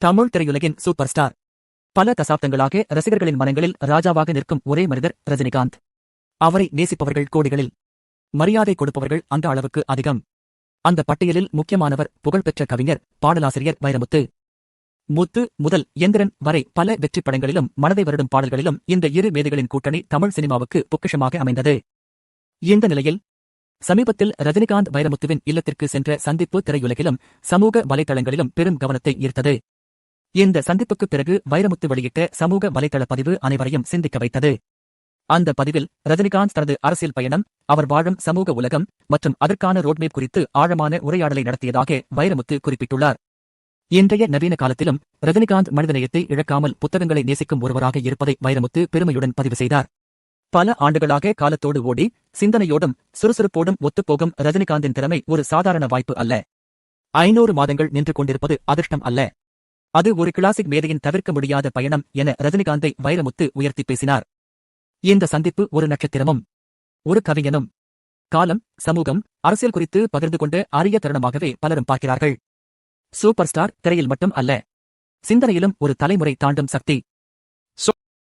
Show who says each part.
Speaker 1: Tamil திரையுலகின் super star. பல தசாப்தங்களாக ரசிகர்களின் மனங்களில் ராஜாவாக நிற்கும் ஒரே மனிதர் ரஜினிகாந்த். அவரை நேசிப்பவர்கள் கோடிகளில், மரியாதை கொடுப்பவர்கள் அந்த அளவுக்கு அதிகம். அந்த பட்டியலில் முக்கியமானவர் புகழ்பெற்ற கவிஞர், பாடலாசிரியர் வைரமுத்து. முத்து முதல் எந்திரன் வரை பல வெற்றிப் படங்களிலும் மனதை வருடும் பாடல்களிலும் இந்த இரு மேதைகளின் கூட்டணி தமிழ் சினிமாவுக்கு பொக்கிஷமாக அமைந்தது. இந்த நிலையில் சமீபத்தில் ரஜினிகாந்த் வைரமுத்துவின் இல்லத்திற்கு சென்ற சந்திப்பு திரையுலகிலும் சமூக வலைதளங்களிலும் பெரும் கவனத்தை ஈர்த்தது. இந்த சந்திப்புக்குப் பிறகு வைரமுத்து வெளியிட்ட சமூக வலைதள பதிவு அனைவரையும் சிந்திக்க வைத்தது. அந்த பதிவில் ரஜினிகாந்த் தனது அரசியல் பயணம், அவர் வாழும் சமூக உலகம் மற்றும் அதற்கான ரோட்மேப் குறித்து ஆழமான உரையாடலை நடத்தியதாக வைரமுத்து குறிப்பிட்டுள்ளார். இன்றைய நவீன காலத்திலும் ரஜினிகாந்த் மனிதநேயத்தை இழக்காமல் புத்தகங்களை நேசிக்கும் ஒருவராக இருப்பதை வைரமுத்து பெருமையுடன் பதிவு செய்தார். பல ஆண்டுகளாக காலத்தோடு ஓடி சிந்தனையோடும் சுறுசுறுப்போடும் ஒத்துப்போகும் ரஜினிகாந்தின் திறமை ஒரு சாதாரண வாய்ப்பு அல்ல. 500 மாதங்கள் நின்று கொண்டிருப்பது அதிர்ஷ்டம் அல்ல, அது ஒரு கிளாசிக் மேதையின் தவிர்க்க முடியாத பயணம் என ரஜினிகாந்தை வைரமுத்து உயர்த்தி பேசினார். இந்த சந்திப்பு ஒரு நட்சத்திரமும் ஒரு கவிஞனும் காலம், சமூகம், அரசியல் குறித்து பகிர்ந்து கொண்ட அரிய தருணமாகவே பலரும் பார்க்கிறார்கள். சூப்பர் ஸ்டார் திரையில் மட்டும் அல்ல, சிந்தனையிலும் ஒரு தலைமுறை தாண்டும் சக்தி.